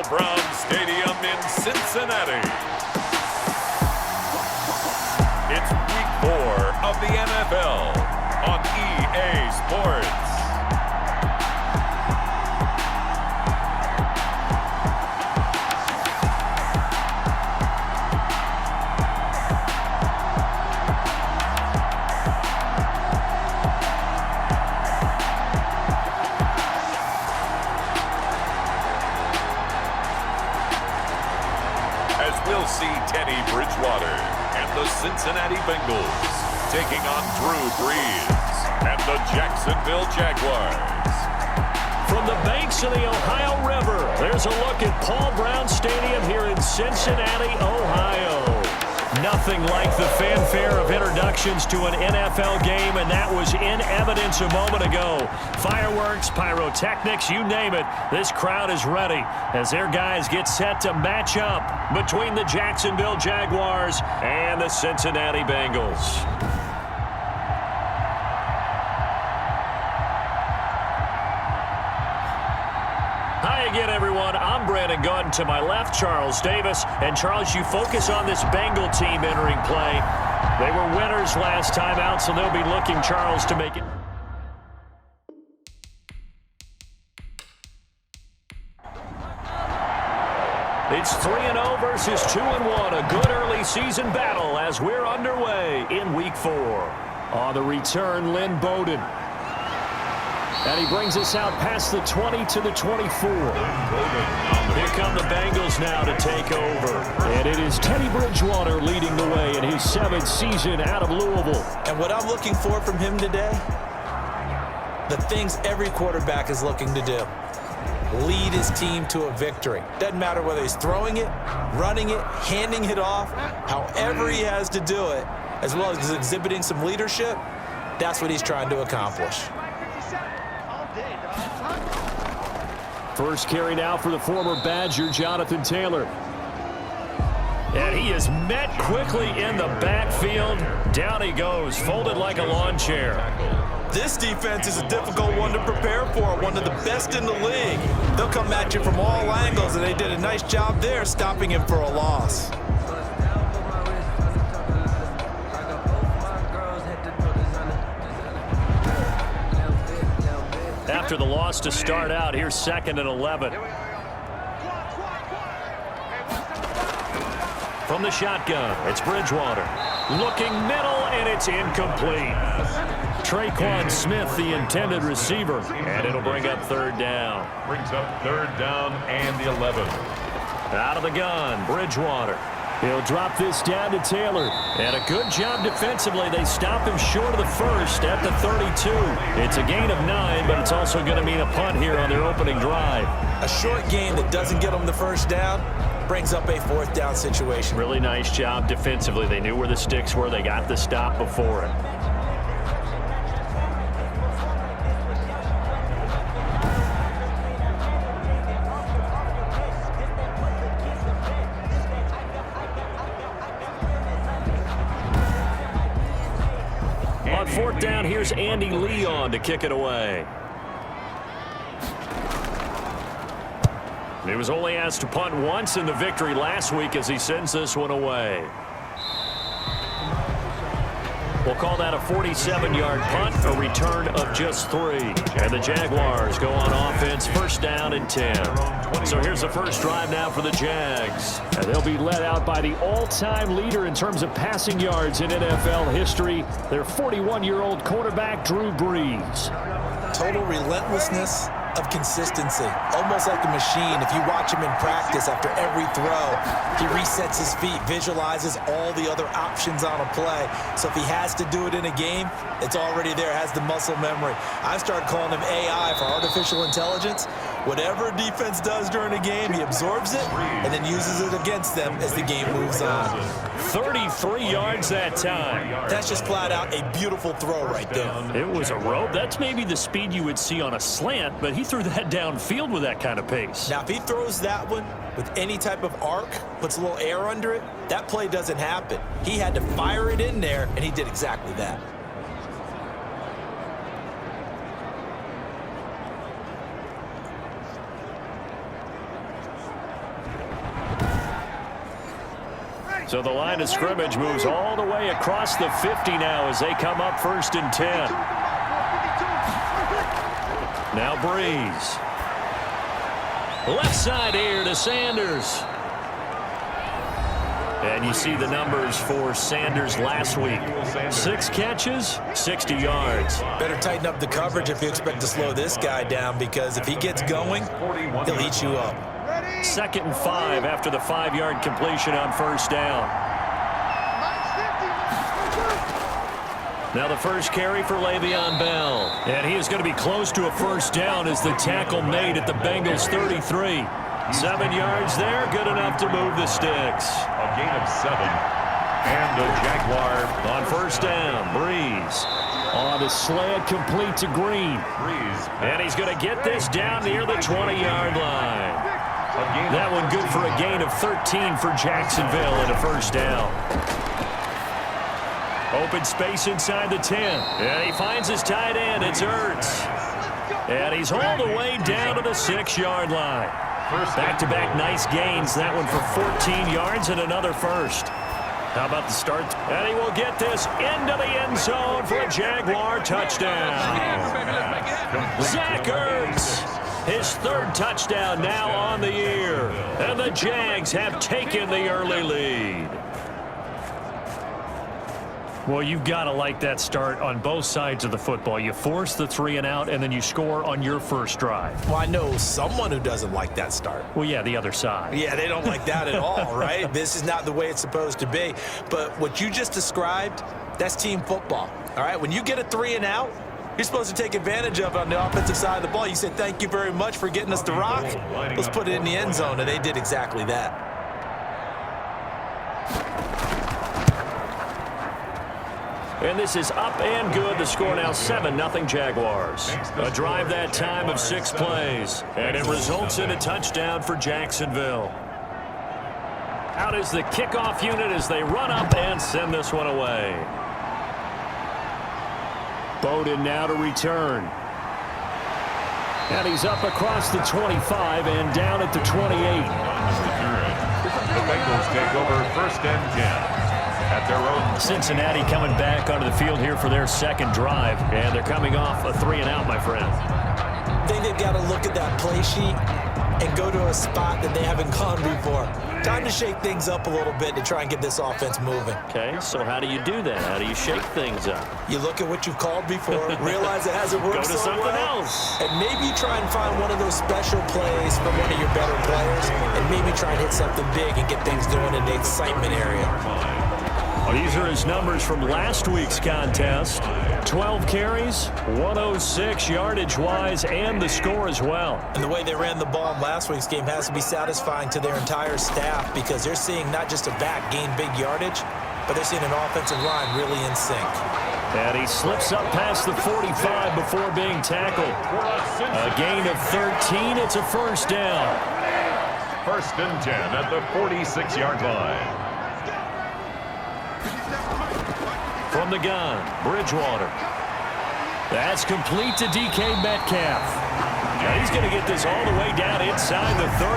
Brown Stadium in Cincinnati. It's week 4 of the NFL on EA Sports. We'll see Teddy Bridgewater and the Cincinnati Bengals taking on Drew Brees and the Jacksonville Jaguars. From the banks of the Ohio River, there's a look at Paul Brown Stadium here in Cincinnati, Ohio. Nothing like the fanfare of introductions to an NFL game, and that was in evidence a moment ago. Fireworks, pyrotechnics, you name it. This crowd is ready as their guys get set to match up between the Jacksonville Jaguars and the Cincinnati Bengals. Hi again, everyone. I'm Brandon Gunn. To my left, Charles Davis. And, Charles, you focus on this Bengal team entering play. They were winners last time out, so they'll be looking, Charles, to make it. It's 3-0 versus 2-1. A good early season battle as we're underway in Week 4. On the return, Lynn Bowden. And he brings us out past the 20 to the 24. Here come the Bengals now to take over. And it is Teddy Bridgewater leading the way in his 7th season out of Louisville. And what I'm looking for from him today, the things every quarterback is looking to do. Lead his team to a victory. Doesn't matter whether he's throwing it, running it, handing it off, however he has to do it, as well as exhibiting some leadership, that's what he's trying to accomplish. First carry now for the former Badger, Jonathan Taylor. And he is met quickly in the backfield. Down he goes, folded like a lawn chair. This defense is a difficult one to prepare for, one of the best in the league. They'll come at you from all angles, and they did a nice job there stopping him for a loss. After the loss to start out, here's 2nd and 11. From the shotgun, it's Bridgewater. Looking middle, and it's incomplete. Traquan Smith, the intended receiver, and it'll bring up 3rd down. Brings up 3rd down and the 11. Out of the gun, Bridgewater. He'll drop this down to Taylor. And a good job defensively. They stop him short of the first at the 32. It's a gain of 9, but it's also going to mean a punt here on their opening drive. A short gain that doesn't get them the first down brings up a 4th down situation. Really nice job defensively. They knew where the sticks were. They got the stop before it. On 4th down, here's Andy Leon to kick it away. He was only asked to punt once in the victory last week as he sends this one away. We'll call that a 47-yard punt, a return of just 3. And the Jaguars go on offense, 1st down and 10. So here's the first drive now for the Jags. And they'll be led out by the all-time leader in terms of passing yards in NFL history, their 41-year-old quarterback, Drew Brees. Total relentlessness of consistency, almost like a machine. If you watch him in practice after every throw, he resets his feet, visualizes all the other options on a play. So if he has to do it in a game, it's already there, has the muscle memory. I started calling him AI for artificial intelligence. Whatever a defense does during a game, he absorbs it and then uses it against them as the game moves on. 33 yards that time. That's just flat out a beautiful throw right there. It was a rope. That's maybe the speed you would see on a slant, but he threw that downfield with that kind of pace. Now, if he throws that one with any type of arc, puts a little air under it, that play doesn't happen. He had to fire it in there, and he did exactly that. So the line of scrimmage moves all the way across the 50 now as they come up 1st and 10. Now Breeze. Left side here to Sanders. And you see the numbers for Sanders last week. 6 catches, 60 yards. Better tighten up the coverage if you expect to slow this guy down, because if he gets going, he'll eat you up. 2nd and 5 after the 5-yard completion on 1st down. Now the first carry for Le'Veon Bell. And he is going to be close to a 1st down as the tackle made at the Bengals 33. 7 yards there, good enough to move the sticks. A gain of 7. And the Jaguar on 1st down, Breeze. On the slant, complete to Green. And he's going to get this down near the 20-yard line. That one good for a gain of 13 for Jacksonville and a 1st down. Open space inside the 10. And he finds his tight end. It's Ertz. And he's hauled away down to the 6-yard line. Back-to-back nice gains. That one for 14 yards and another 1st. How about the start? And he will get this into the end zone for a Jaguar touchdown. Zach Ertz, his 3rd touchdown now on the year. And the Jags have taken the early lead. Well, you've got to like that start on both sides of the football. You force the 3 and out, and then you score on your first drive. Well, I know someone who doesn't like that start. Well, yeah, the other side. Yeah, they don't like that at all, right? This is not the way it's supposed to be. But what you just described, that's team football, all right? When you get a 3 and out, you're supposed to take advantage of it on the offensive side of the ball. You said, thank you very much for getting us the rock. Let's put it in the end zone, and they did exactly that. And this is up and good. The score now 7-0 Jaguars. A drive that time of 6 plays. And it results in a touchdown for Jacksonville. Out is the kickoff unit as they run up and send this one away. Bowden now to return. And he's up across the 25 and down at the 28. The Bengals take over 1st and 10. At their own. Cincinnati coming back onto the field here for their 2nd drive, and they're coming off a 3 and out, my friend. I think they've got to look at that play sheet and go to a spot that they haven't gone before. Time to shake things up a little bit to try and get this offense moving. Okay, so how do you do that? How do you shake things up? You look at what you've called before, realize it hasn't worked so well. Go to something else. And maybe try and find one of those special plays from one of your better players, and maybe try and hit something big and get things going in the excitement area. These are his numbers from last week's contest. 12 carries, 106 yardage-wise, and the score as well. And the way they ran the ball in last week's game has to be satisfying to their entire staff, because they're seeing not just a back gain big yardage, but they're seeing an offensive line really in sync. And he slips up past the 45 before being tackled. A gain of 13. It's a 1st down. 1st and 10 at the 46-yard line. From the gun, Bridgewater. That's complete to DK Metcalf. Now he's going to get this all the way down inside the 35.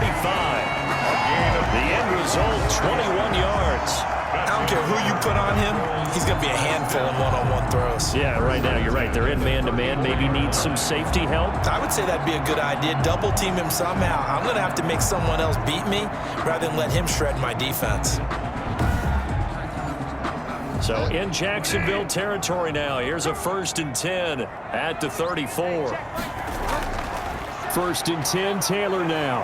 The end result, 21 yards. I don't care who you put on him, he's going to be a handful in one-on-one throws. Yeah, right now, you're right. They're in man-to-man. Maybe needs some safety help. I would say that'd be a good idea. Double team him somehow. I'm going to have to make someone else beat me rather than let him shred my defense. So in Jacksonville territory now. Here's a 1st and 10 at the 34. 1st and 10, Taylor now.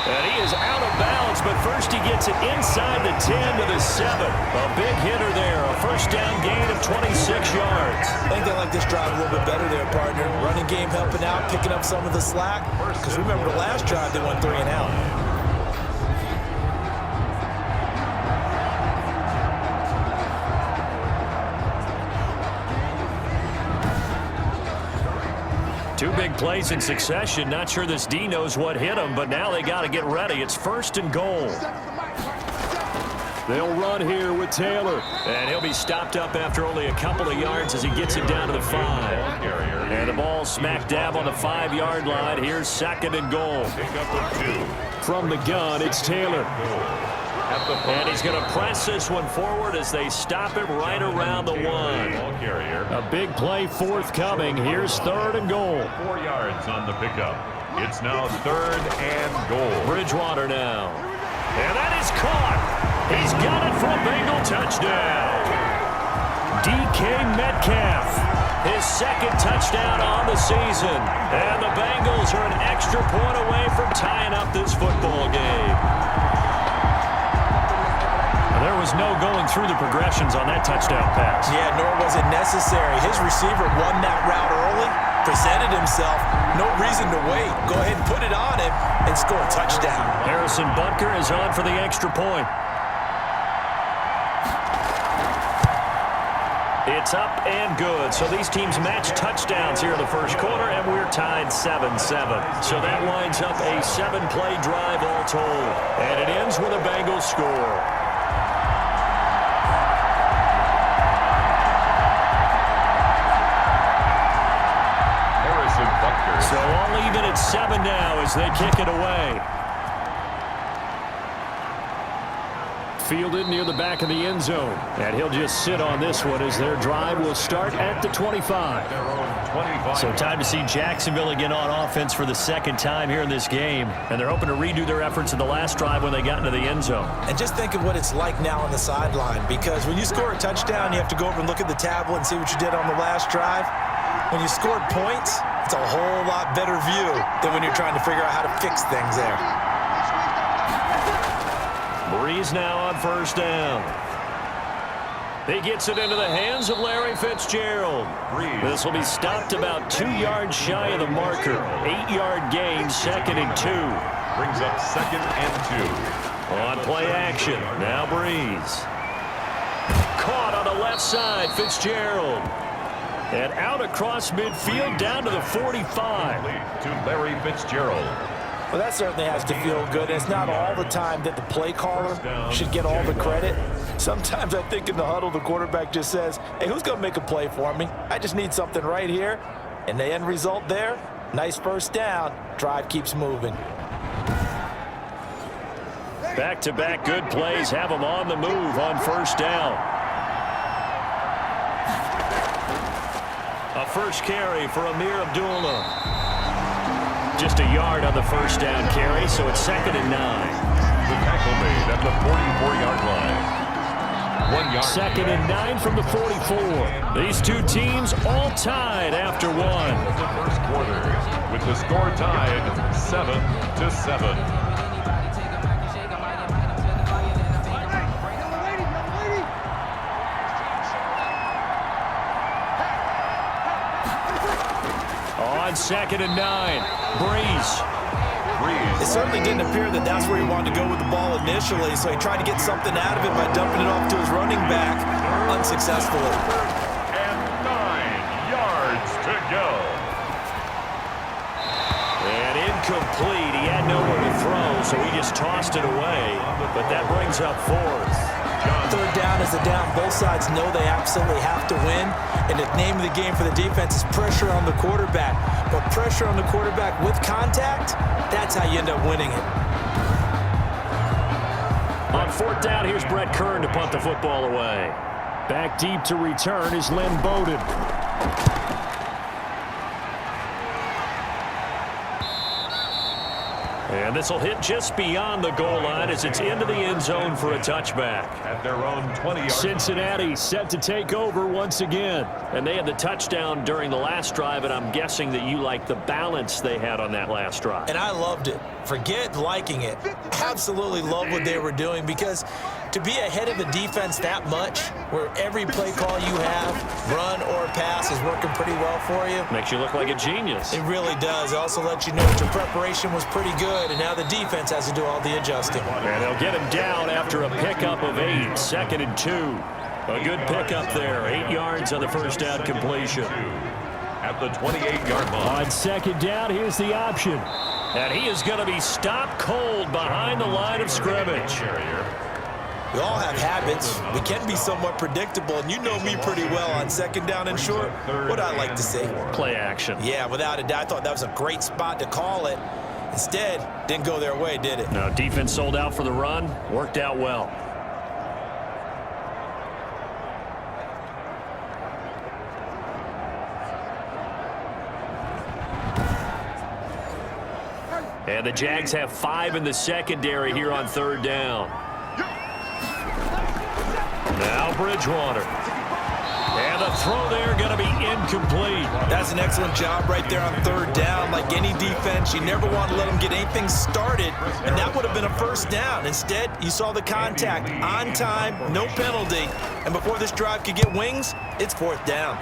And he is out of bounds, but first he gets it inside the 10 to the 7. A big hitter there, a 1st down gain of 26 yards. I think they like this drive a little bit better there, partner. Running game helping out, picking up some of the slack. Because remember the last drive, they went 3 and out. Two big plays in succession. Not sure this D knows what hit him, but now they got to get ready. It's 1st and goal. They'll run here with Taylor. And he'll be stopped up after only a couple of yards as he gets it down to the 5. And the ball smack dab on the 5-yard line. Here's 2nd and goal. From the gun, it's Taylor. And he's going to press this one forward as they stop him right around the 1. A big play forthcoming. Here's 3rd and goal. 4 yards on the pickup. It's now 3rd and goal. Bridgewater now. And that is caught. He's got it for a Bengal touchdown. DK Metcalf, his 2nd touchdown on the season. And the Bengals are an extra point away from tying up this football game. There was no going through the progressions on that touchdown pass. Yeah, nor was it necessary. His receiver won that route early, presented himself. No reason to wait. Go ahead and put it on him and score a touchdown. Harrison Butker is on for the extra point. It's up and good. So these teams match touchdowns here in the first quarter, and we're tied 7-7. So that winds up a 7-play drive all told. And it ends with a Bengals score. So all even at 7 now as they kick it away. Fielded near the back of the end zone. And he'll just sit on this one as their drive will start at the 25. So time to see Jacksonville again on offense for the 2nd time here in this game. And they're hoping to redo their efforts in the last drive when they got into the end zone. And just think of what it's like now on the sideline, because when you score a touchdown, you have to go over and look at the tablet and see what you did on the last drive. When you scored points, it's a whole lot better view than when you're trying to figure out how to fix things there. Breeze now on 1st down. He gets it into the hands of Larry Fitzgerald. This will be stopped about 2 yards shy of the marker. 8-yard gain, 2nd and 2. Brings up 2nd and 2. On play action, now Breeze. Caught on the left side, Fitzgerald. And out across midfield down to the 45. To Larry Fitzgerald. Well, that certainly has to feel good. It's not all the time that the play caller should get all the credit. Sometimes I think in the huddle, the quarterback just says, hey, who's going to make a play for me? I just need something right here. And the end result there, nice 1st down. Drive keeps moving. Back-to-back good plays have them on the move on 1st down. A first carry for Amir Abdullah. Just a yard on the 1st down carry, so it's 2nd and 9. The tackle made at the 44-yard line. 1 yard. 2nd and 9 from the 44. These two teams all tied after 1. The first quarter with the score tied 7-7. On 2nd and 9. Breeze. It certainly didn't appear that that's where he wanted to go with the ball initially, so he tried to get something out of it by dumping it off to his running back unsuccessfully. And 9 yards to go. And incomplete. He had nowhere to throw, so he just tossed it away. But that brings up 4th. 3rd down is a down. Both sides know they absolutely have to win. And the name of the game for the defense is pressure on the quarterback. But pressure on the quarterback with contact, that's how you end up winning it. On 4th down, here's Brett Kern to punt the football away. Back deep to return is Lynn Bowden. And this will hit just beyond the goal line as it's into the end zone for a touchback. At their own 20-yard. Cincinnati set to take over once again. And they had the touchdown during the last drive, and I'm guessing that you like the balance they had on that last drive. And I loved it. Forget liking it. Absolutely love what they were doing, because to be ahead of a defense that much, where every play call you have, run or pass, is working pretty well for you. Makes you look like a genius. It really does. It also lets you know that your preparation was pretty good, and now the defense has to do all the adjusting. And they'll get him down after a pickup of 8, 2nd and 2. A good pickup there, 8 yards on the first down completion. At the 28-yard line. On 2nd down, here's the option. And he is going to be stopped cold behind the line of scrimmage. We all have habits. We can be somewhat predictable, and you know me pretty well on 2nd down and short. What I like to see. Play action. Yeah, without a doubt. I thought that was a great spot to call it. Instead, didn't go their way, did it? No, defense sold out for the run. Worked out well. And the Jags have 5 in the secondary here on 3rd down. Now Bridgewater. And the throw there going to be incomplete. That's an excellent job right there on 3rd down. Like any defense, you never want to let them get anything started, and that would have been a 1st down. Instead, you saw the contact on time, no penalty, and before this drive could get wings, it's 4th down.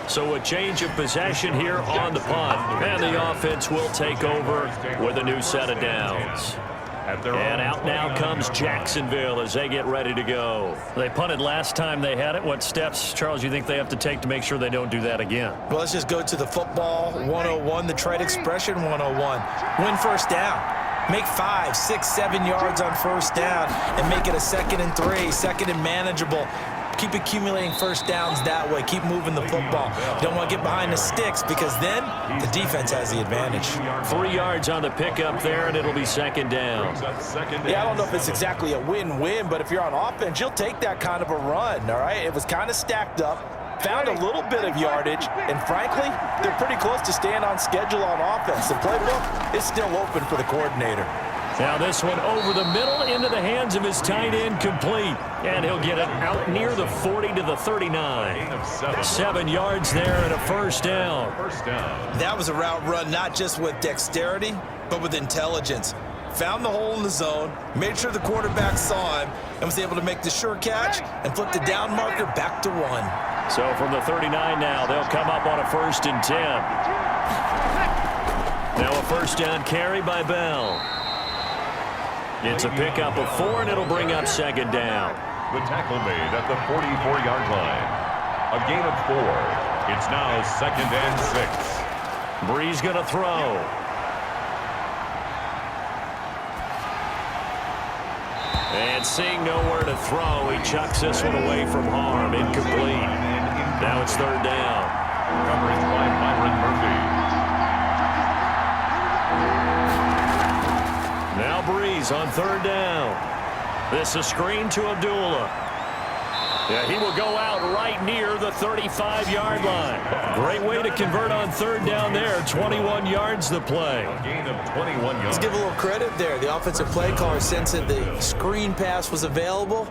So a change of possession here on the punt, and the offense will take over with a new set of downs. And out now comes Jacksonville as they get ready to go. They punted last time they had it. What steps, Charles, you think they have to take to make sure they don't do that again? Well, let's just go to the football 101, the trade expression 101. Win 1st down. Make 5, 6, 7 yards on 1st down and make it a 2nd and 3, 2nd and manageable. Keep accumulating 1st downs that way. Keep moving the football. You don't want to get behind the sticks because then the defense has the advantage. 3 yards on the pickup there, and it'll be 2nd down. Yeah, I don't know if it's exactly a win-win, but if you're on offense, you'll take that kind of a run, all right? It was kind of stacked up, found a little bit of yardage, and frankly, they're pretty close to staying on schedule on offense. The playbook is still open for the coordinator. Now this one over the middle into the hands of his tight end, complete. And he'll get it out near the 40 to the 39. 7 yards there and a 1st down. That was a route run not just with dexterity, but with intelligence. Found the hole in the zone, made sure the quarterback saw him, and was able to make the sure catch and flip the down marker back to 1. So from the 39 now, they'll come up on a 1st and 10. Now a 1st down carry by Bell. It's a pickup of 4, and it'll bring up 2nd down. The tackle made at the 44-yard line. A gain of 4. It's now 2nd and 6. Breeze going to throw. And seeing nowhere to throw, he chucks this one away from harm. Incomplete. Now it's 3rd down. Coverage by Byron Murphy. Now Breeze on 3rd down. This is screen to Abdullah. Yeah, he will go out right near the 35-yard line. Great way to convert on 3rd down there. 21 yards the play. A gain of 21 yards. Let's give a little credit there. The offensive play caller sensed that the screen pass was available.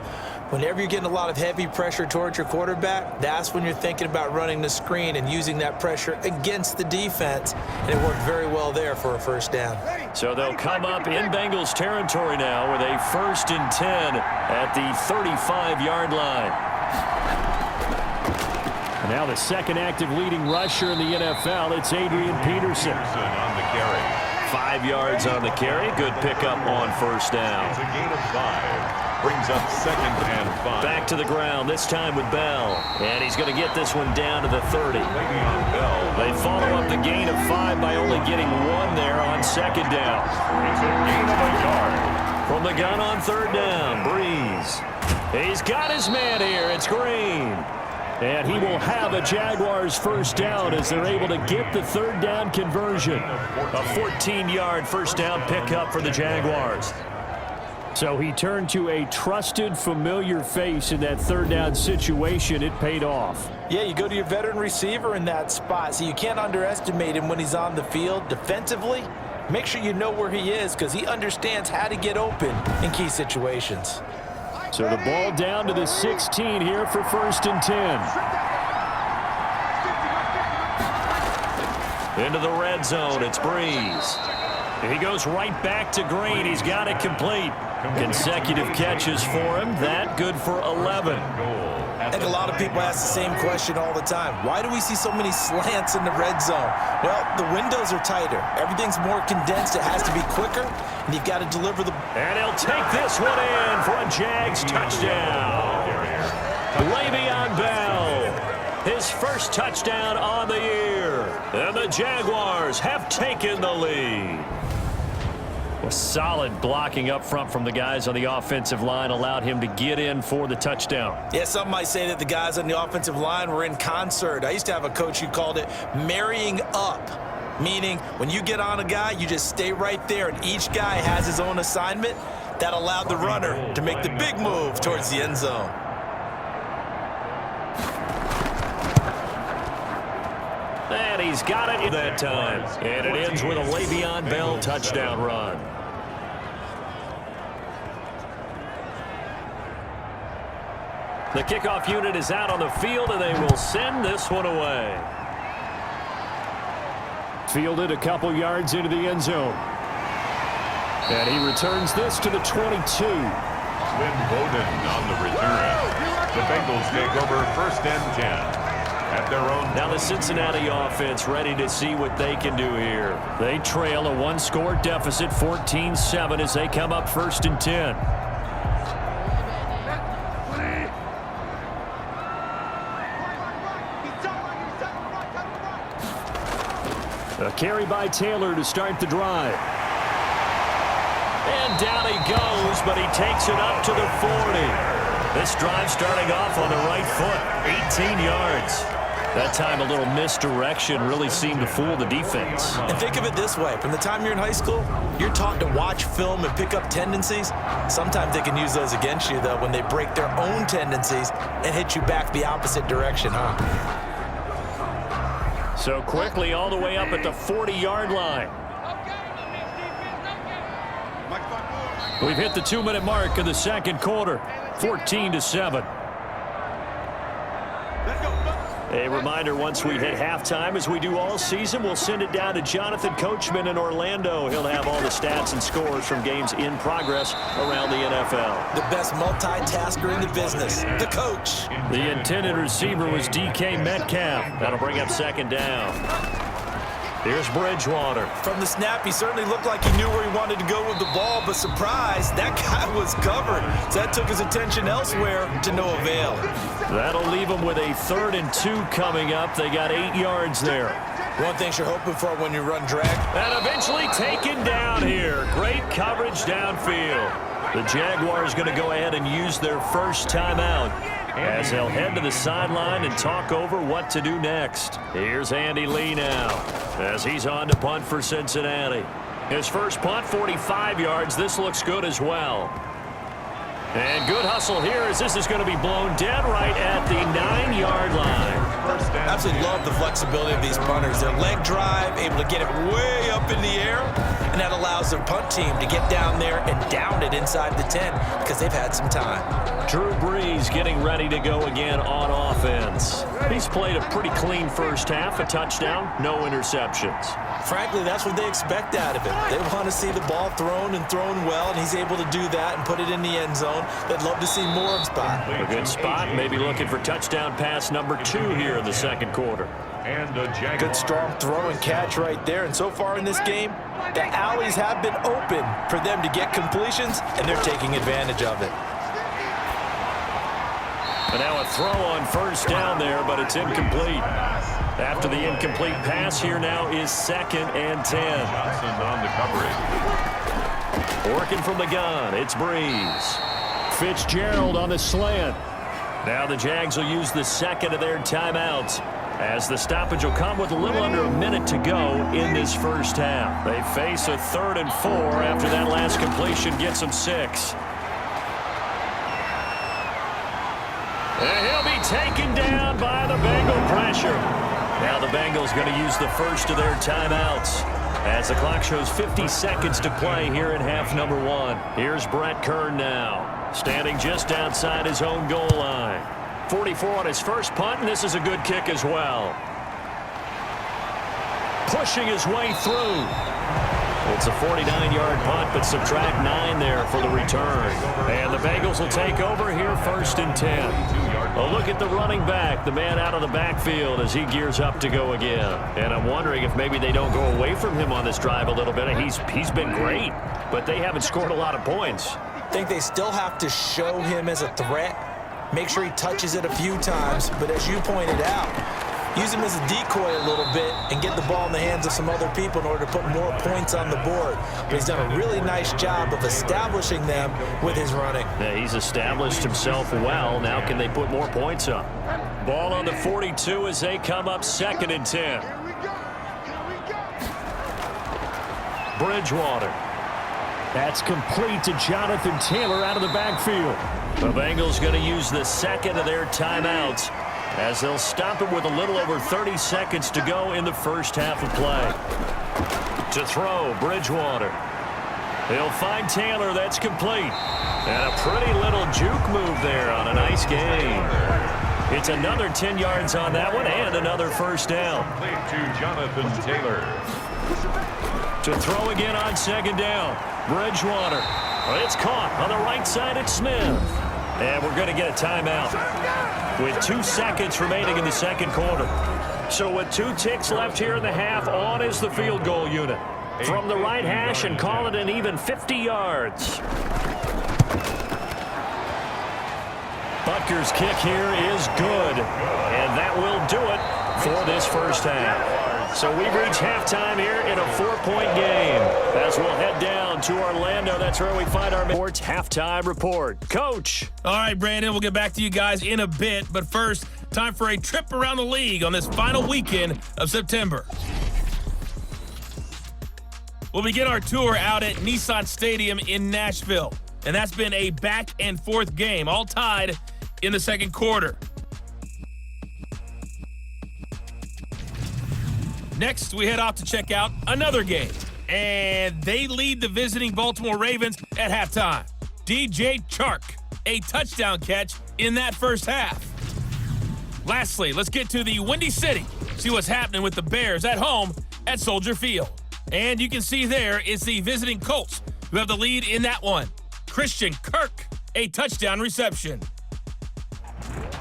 Whenever you're getting a lot of heavy pressure towards your quarterback, that's when you're thinking about running the screen and using that pressure against the defense. And it worked very well there for a 1st down. So they'll come up in Bengals territory now with a 1st and 10 at the 35-yard line. And now the 2nd active leading rusher in the NFL, it's Adrian Peterson. On the carry. 5 yards on the carry. Good pickup on 1st down. It's a gain of 5. Brings up 2nd and 5. Back to the ground, this time with Bell. And he's going to get this one down to the 30. They follow up the gain of 5 by only getting 1 there on 2nd down. It's a gain of a yard. From the gun on 3rd down, Breeze. He's got his man here. It's Green. And he will have a Jaguars 1st down as they're able to get the 3rd down conversion. A 14-yard 1st down pickup for the Jaguars. So he turned to a trusted, familiar face in that 3rd down situation. It paid off. Yeah, you go to your veteran receiver in that spot, so you can't underestimate him when he's on the field. Defensively, make sure you know where he is because he understands how to get open in key situations. So the ball down to the 16 here for 1st and 10. Into the red zone, it's Breeze. He goes right back to Green. He's got it complete. Consecutive catches for him. That good for 11. I think a lot of people ask the same question all the time. Why do we see so many slants in the red zone? Well, the windows are tighter. Everything's more condensed. It has to be quicker, and you've got to deliver the... And he'll take this one in for a Jags touchdown. Le'Veon Bell, his 1st touchdown on the year. And the Jaguars have taken the lead. Well, solid blocking up front from the guys on the offensive line allowed him to get in for the touchdown. Yeah, some might say that the guys on the offensive line were in concert. I used to have a coach who called it marrying up, meaning when you get on a guy, you just stay right there, and each guy has his own assignment. That allowed the runner to make the big move towards the end zone. And he's got it that time. And it ends with a Le'Veon Bell touchdown run. The kickoff unit is out on the field, and they will send this one away. Fielded a couple yards into the end zone. And he returns this to the 22. Lynn Bowden on the return. The Bengals take over 1st and 10 at their own. Now the Cincinnati offense ready to see what they can do here. They trail a one-score deficit, 14-7, as they come up 1st and 10. A carry by Taylor to start the drive. And down he goes, but he takes it up to the 40. This drive starting off on the right foot, 18 yards. That time a little misdirection really seemed to fool the defense. And think of it this way. From the time you're in high school, you're taught to watch film and pick up tendencies. Sometimes they can use those against you, though, when they break their own tendencies and hit you back the opposite direction, huh? So quickly all the way up at the 40-yard line. We've hit the 2-minute mark of the second quarter, 14-7. A reminder, once we hit halftime, as we do all season, we'll send it down to Jonathan Coachman in Orlando. He'll have all the stats and scores from games in progress around the NFL. The best multitasker in the business, the coach. The intended receiver was DK Metcalf. That'll bring up 2nd down. Here's Bridgewater. From the snap, he certainly looked like he knew where he wanted to go with the ball, but surprise, that guy was covered. So that took his attention elsewhere to no avail. That'll leave him with a 3rd and 2 coming up. They got 8 yards there. One thing you're hoping for when you run drag. And eventually taken down here. Great coverage downfield. The Jaguars going to go ahead and use their first timeout as they'll head to the sideline and talk over what to do next. Here's Andy Lee now as he's on to punt for Cincinnati. His first punt, 45 yards. This looks good as well. And good hustle here as this is going to be blown dead right at the 9-yard line. Absolutely love the flexibility of these punters. Their leg drive, able to get it way up in the air, and that allows their punt team to get down there and down it inside the 10 because they've had some time. Drew Brees getting ready to go again on offense. He's played a pretty clean first half, a touchdown, no interceptions. Frankly, that's what they expect out of him. They want to see the ball thrown and thrown well, and he's able to do that and put it in the end zone. They'd love to see more of spot. A good spot, maybe looking for touchdown pass number 2 here in the second quarter. And a good strong throw and catch right there. And so far in this game, the alleys have been open for them to get completions, and they're taking advantage of it. And now a throw on first down there, but it's incomplete. After the incomplete pass, here now is 2nd and 10. Johnson on the coverage. Working from the gun, it's Brees. Fitzgerald on the slant. Now the Jags will use the 2nd of their timeouts as the stoppage will come with a little under a minute to go in this first half. They face a 3rd and 4 after that last completion gets them 6. And he'll be taken down by the Bengal pressure. Now the Bengals going to use the first of their timeouts as the clock shows 50 seconds to play here in half number 1. Here's Brett Kern now, standing just outside his own goal line. 44 on his first punt, and this is a good kick as well. Pushing his way through. It's a 49-yard punt, but subtract 9 there for the return. And the Bengals will take over here 1st and 10. A look at the running back, the man out of the backfield as he gears up to go again. And I'm wondering if maybe they don't go away from him on this drive a little bit. He's been great, but they haven't scored a lot of points. I think they still have to show him as a threat. Make sure he touches it a few times, but as you pointed out, use him as a decoy a little bit and get the ball in the hands of some other people in order to put more points on the board. But he's done a really nice job of establishing them with his running. Yeah, he's established himself well. Now can they put more points up? Ball on the 42 as they come up 2nd and 10. Bridgewater. That's complete to Jonathan Taylor out of the backfield. The Bengals going to use the second of their timeouts as they'll stop it with a little over 30 seconds to go in the first half of play. To throw, Bridgewater. He'll find Taylor. That's complete. And a pretty little juke move there on a nice gain. It's another 10 yards on that one and another first down. To Jonathan Taylor. To throw again on 2nd down. Bridgewater. It's caught on the right side. It's Smith. And we're going to get a timeout with 2 seconds remaining in the second quarter. So with 2 ticks left here in the half, on is the field goal unit. From the right hash and call it an even 50 yards. Butker's kick here is good. And that will do it for this first half. So we've reached halftime here in a 4-point game. As we'll head down to Orlando, that's where we find our Sports Halftime Report. Coach. All right, Brandon, we'll get back to you guys in a bit. But first, time for a trip around the league on this final weekend of September. We'll begin our tour out at Nissan Stadium in Nashville. And that's been a back-and-forth game, all tied in the second quarter. Next, we head off to check out another game. And they lead the visiting Baltimore Ravens at halftime. DJ Chark, a touchdown catch in that first half. Lastly, let's get to the Windy City. See what's happening with the Bears at home at Soldier Field. And you can see there it's the visiting Colts who have the lead in that one. Christian Kirk, a touchdown reception.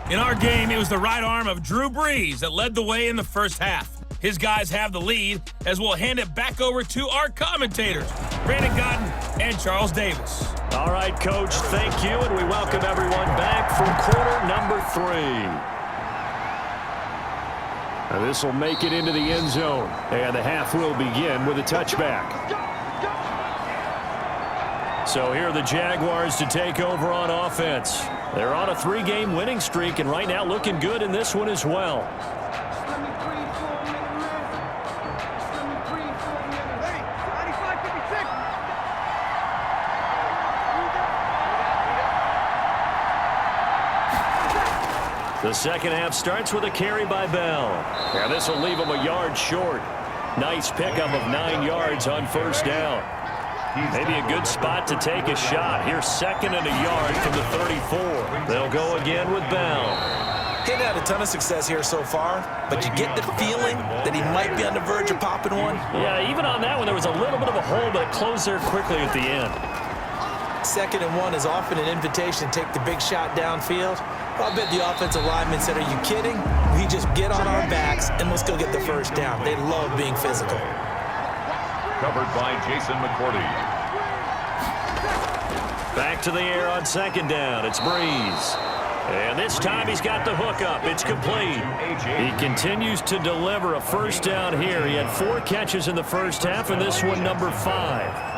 In our game, it was the right arm of Drew Brees that led the way in the first half. His guys have the lead as we'll hand it back over to our commentators, Brandon Godden and Charles Davis. All right, Coach, thank you, and we welcome everyone back for quarter number 3. Now this will make it into the end zone, and the half will begin with a touchback. So here are the Jaguars to take over on offense. They're on a 3-game winning streak, and right now looking good in this one as well. The second half starts with a carry by Bell. And this will leave him a yard short. Nice pickup of 9 yards on first down. Maybe a good spot to take a shot. Here's 2nd and a yard from the 34. They'll go again with Bell. He hadn't had a ton of success here so far, but you get the feeling that he might be on the verge of popping one. Yeah, even on that one, there was a little bit of a hole, but it closed there quickly at the end. 2nd and 1 is often an invitation to take the big shot downfield. I bet the offensive lineman said, are you kidding? We just get on our backs and let's go get the first down. They love being physical. Covered by Jason McCourty. Back to the air on 2nd down. It's Breeze. And this time he's got the hook up. It's complete. He continues to deliver a first down here. He had 4 catches in the first half, and this one number 5.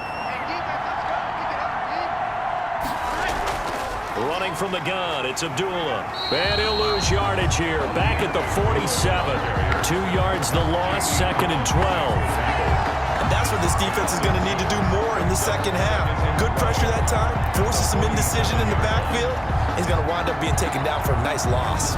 Running from the gun, it's Abdullah. And he'll lose yardage here. Back at the 47. 2 yards the loss, 2nd and 12. And that's what this defense is going to need to do more in the second half. Good pressure that time, forces some indecision in the backfield. He's going to wind up being taken down for a nice loss.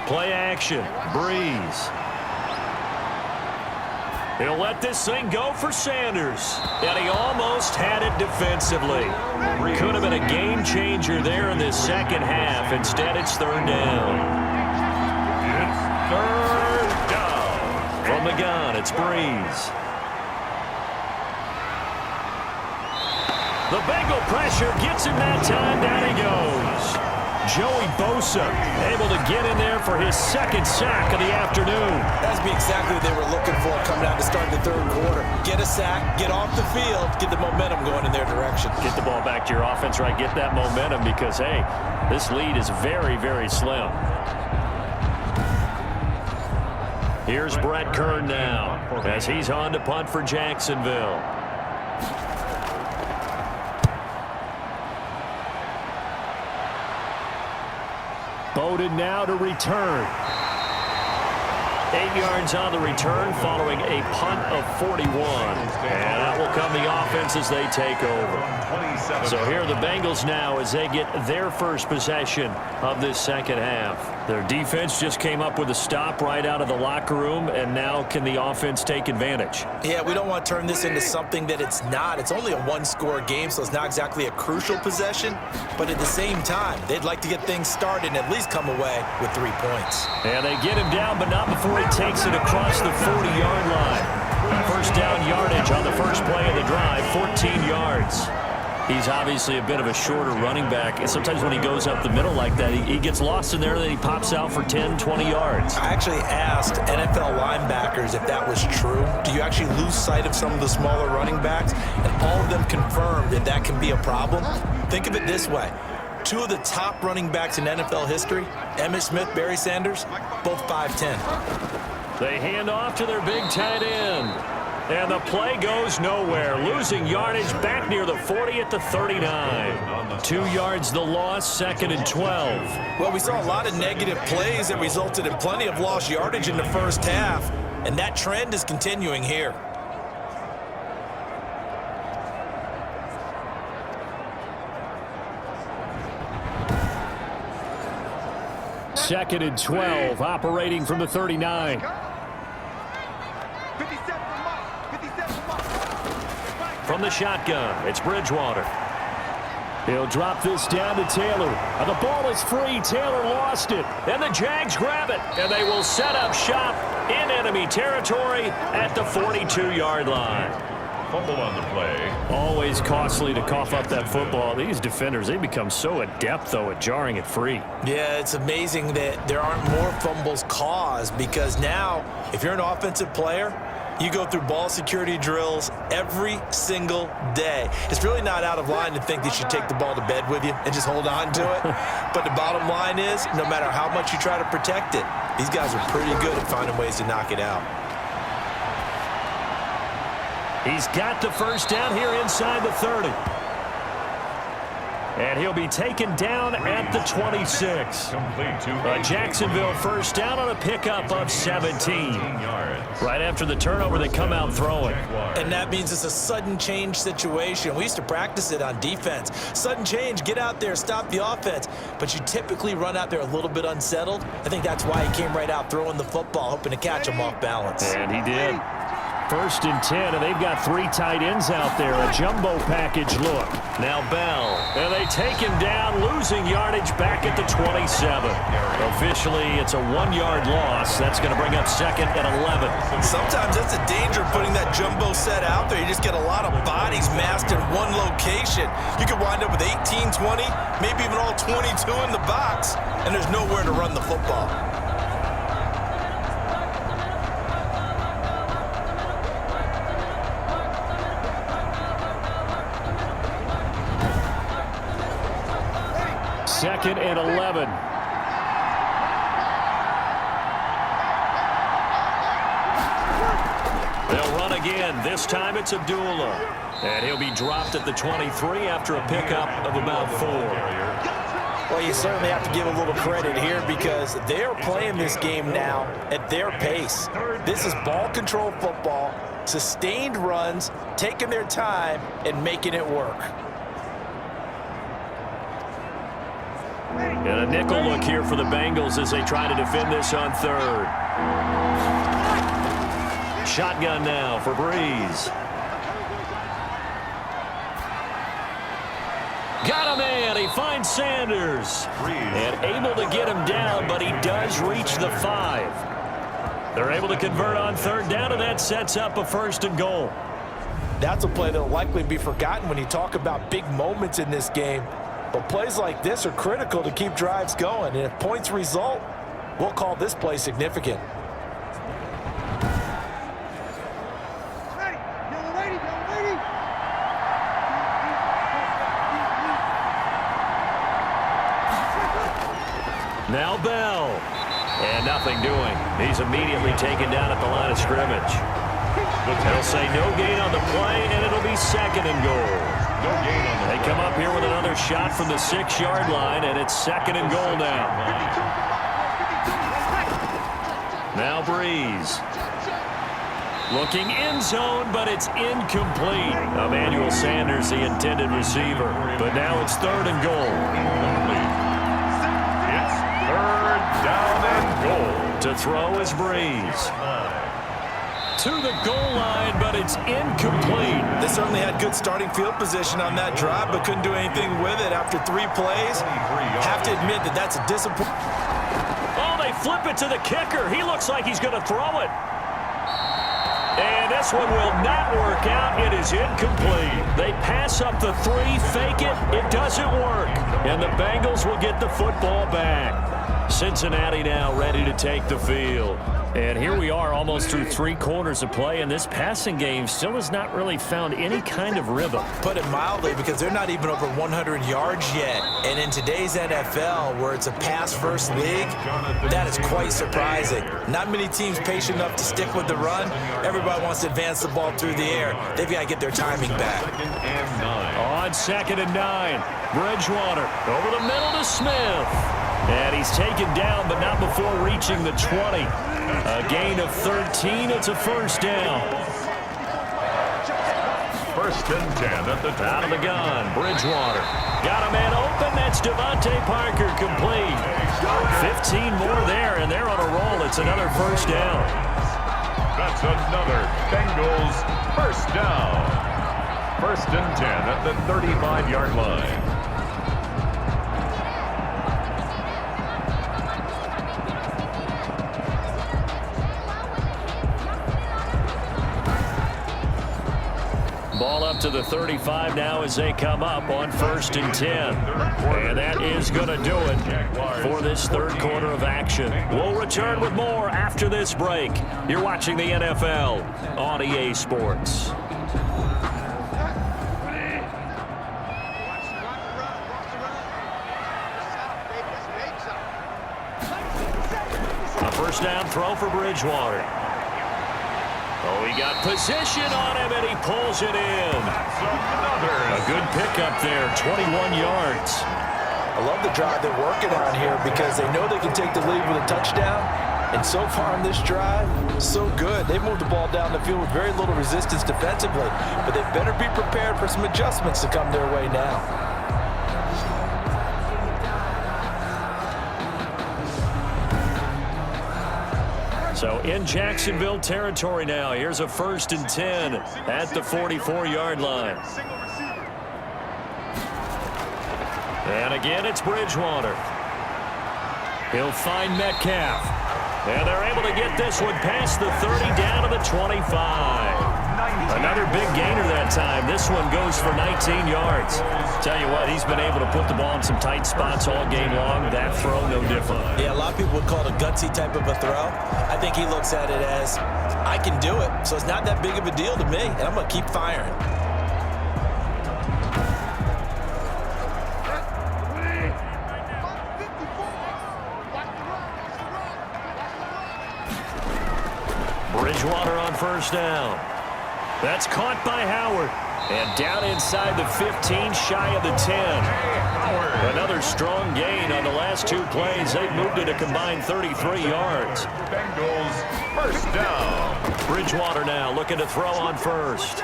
Play action, Breeze. He'll let this thing go for Sanders. And he almost had it defensively. Could have been a game changer there in this second half. Instead, it's 3rd down. It's 3rd down. From the gun, it's Breeze. The Bengal pressure gets him that time. Down he goes. Joey Bosa able to get in there for his second sack of the afternoon. That's exactly what they were looking for coming out to start the third quarter. Get a sack, get off the field, get the momentum going in their direction. Get the ball back to your offense, right? Get that momentum because, hey, this lead is very, very slim. Here's Brett Kern now as he's on to punt for Jacksonville. Bowden now to return. 8 yards on the return following a punt of 41. And out will come the offense as they take over. So here are the Bengals now as they get their first possession of this second half. Their defense just came up with a stop right out of the locker room, and now can the offense take advantage? Yeah, we don't want to turn this into something that it's not. It's only a one-score game, so it's not exactly a crucial possession. But at the same time, they'd like to get things started and at least come away with 3 points. And they get him down, but not before he takes it across the 40-yard line. First down yardage on the first play of the drive, 14 yards. He's obviously a bit of a shorter running back. And sometimes when he goes up the middle like that, he gets lost in there, and then he pops out for 10, 20 yards. I actually asked NFL linebackers if that was true. Do you actually lose sight of some of the smaller running backs? And all of them confirmed that that can be a problem. Think of it this way. 2 of the top running backs in NFL history, Emmitt Smith, Barry Sanders, both 5'10". They hand off to their big tight end. And the play goes nowhere. Losing yardage back near the 40 at the 39. 2 yards the loss, 2nd and 12. Well, we saw a lot of negative plays that resulted in plenty of lost yardage in the first half. And that trend is continuing here. Second and 12, operating from the 39. From the shotgun, it's Bridgewater. He'll drop this down to Taylor. And the ball is free. Taylor lost it. And the Jags grab it. And they will set up shop in enemy territory at the 42-yard line. Fumble on the play. Always costly to cough up that football. These defenders, they become so adept, though, at jarring it free. Yeah, it's amazing that there aren't more fumbles caused because now, if you're an offensive player, you go through ball security drills every single day. It's really not out of line to think that you take the ball to bed with you and just hold on to it. But the bottom line is, no matter how much you try to protect it, these guys are pretty good at finding ways to knock it out. He's got the first down here inside the 30. And he'll be taken down at the 26. A Jacksonville first down on a pickup of 17. Right after the turnover, they come out throwing. And that means it's a sudden change situation. We used to practice it on defense. Sudden change, get out there, stop the offense. But you typically run out there a little bit unsettled. I think that's why he came right out throwing the football, hoping to catch him off balance. And he did. First and 10, and they've got 3 tight ends out there. A jumbo package look. Now Bell. And they take him down, losing yardage back at the 27. Officially, it's a 1-yard loss. That's going to bring up 2nd and 11. Sometimes that's a danger putting that jumbo set out there. You just get a lot of bodies massed in one location. You could wind up with 18, 20, maybe even all 22 in the box, and there's nowhere to run the football. Second and 11. They'll run again. This time it's Abdullah. And he'll be dropped at the 23 after a pickup of about 4. Well, you certainly have to give a little credit here because they're playing this game now at their pace. This is ball control football, sustained runs, taking their time, and making it work. And a nickel look here for the Bengals as they try to defend this on 3rd. Shotgun now for Breeze. Got a man. He finds Sanders. And able to get him down, but he does reach the 5. They're able to convert on 3rd down, and that sets up a 1st and goal. That's a play that will likely be forgotten when you talk about big moments in this game. But plays like this are critical to keep drives going, and if points result, we'll call this play significant. Now Bell. And nothing doing. He's immediately taken down at the line of scrimmage. They'll say no gain on the play, and it'll be 2nd and goal. They come up here with another shot from the 6-yard line, and it's 2nd and goal now. Now Breeze. Looking end zone, but it's incomplete. Emmanuel Sanders, the intended receiver. But now it's 3rd and goal. Down and goal. To throw is Breeze. To the goal line, but it's incomplete. They certainly had good starting field position on that drive, but couldn't do anything with it after 3 plays. Have to admit that that's a disappointment. Oh, they flip it to the kicker. He looks like he's going to throw it. And this one will not work out. It is incomplete. They pass up the 3, fake it. It doesn't work. And the Bengals will get the football back. Cincinnati now ready to take the field. And here we are almost through 3 quarters of play, and this passing game still has not really found any kind of rhythm. Put it mildly, because they're not even over 100 yards yet. And in today's NFL, where it's a pass-first league, that is quite surprising. Not many teams patient enough to stick with the run. Everybody wants to advance the ball through the air. They've got to get their timing back. On 2nd and 9, Bridgewater over the middle to Smith. And he's taken down, but not before reaching the 20. A gain of 13. It's a 1st down. 1st and 10 at the 20. Out of the gun, Bridgewater. Got a man open. That's Devontae Parker, complete. 15 more there, and they're on a roll. It's another 1st down. That's another Bengals 1st down. 1st and 10 at the 35-yard line. Ball up to the 35 now as they come up on 1st and 10. And that is going to do it for this 3rd quarter of action. We'll return with more after this break. You're watching the NFL on EA Sports. A 1st down throw for Bridgewater. Oh, he got position on him, and he pulls it in. A good pickup there, 21 yards. I love the drive they're working on here because they know they can take the lead with a touchdown. And so far on this drive, so good. They moved the ball down the field with very little resistance defensively. But they better be prepared for some adjustments to come their way now. So in Jacksonville territory now. Here's a 1st and 10 at the 44-yard line. And again, it's Bridgewater. He'll find Metcalf. And they're able to get this one past the 30 down to the 25. Another big gainer that time. This one goes for 19 yards. Tell you what, he's been able to put the ball in some tight spots all game long. That throw, no different. Yeah, a lot of people would call it a gutsy type of a throw. I think he looks at it as, I can do it. So it's not that big of a deal to me, and I'm going to keep firing. Bridgewater on 1st down. That's caught by Howard. And down inside the 15, shy of the 10. Another strong gain on the last 2 plays. They've moved it a combined 33 yards. Bengals 1st down. Bridgewater now looking to throw on 1st.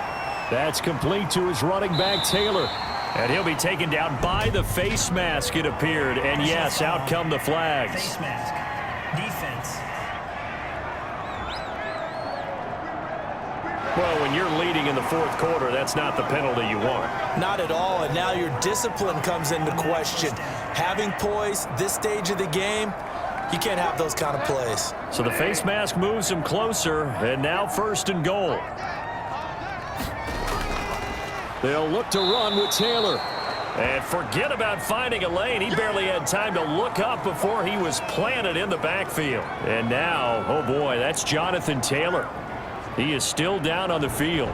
That's complete to his running back, Taylor. And he'll be taken down by the face mask, it appeared. And yes, out come the flags. Face mask. Defense. Well, when you're leading in the 4th quarter, that's not the penalty you want. Not at all, and now your discipline comes into question. Having poise this stage of the game, you can't have those kind of plays. So the face mask moves him closer, and now 1st and goal. They'll look to run with Taylor. And forget about finding a lane. He barely had time to look up before he was planted in the backfield. And now, oh boy, that's Jonathan Taylor. He is still down on the field.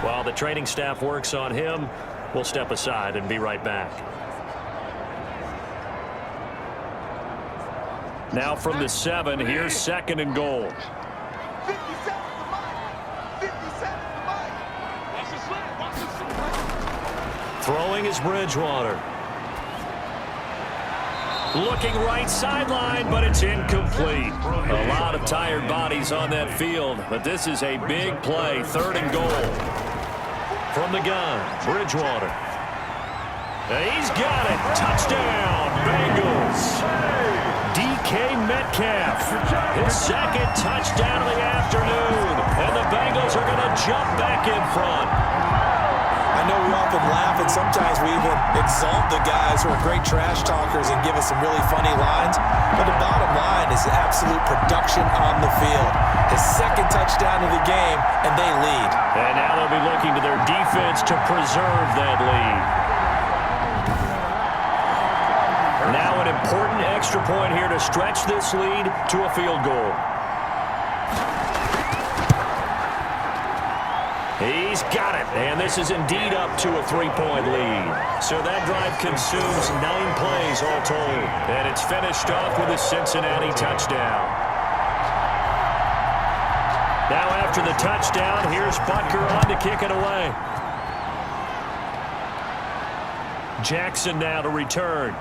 While the training staff works on him, we'll step aside and be right back. Now from the 7, here's 2nd and goal. Throwing is Bridgewater. Looking right sideline, but it's incomplete. A lot of tired bodies on that field, but this is a big play. 3rd and goal. From the gun, Bridgewater. He's got it. Touchdown, Bengals. DK Metcalf, his 2nd touchdown of the afternoon. And the Bengals are going to jump back in front. I know we often laugh, and sometimes we even exalt the guys who are great trash talkers and give us some really funny lines. But the bottom line is absolute production on the field. His 2nd touchdown of the game, and they lead. And now they'll be looking to their defense to preserve that lead. Now an important extra point here to stretch this lead to a field goal. He's got it, and this is indeed up to a 3-point lead. So that drive consumes 9 plays all told, and it's finished off with a Cincinnati touchdown. Now after the touchdown, here's Butker on to kick it away. Jackson now to return.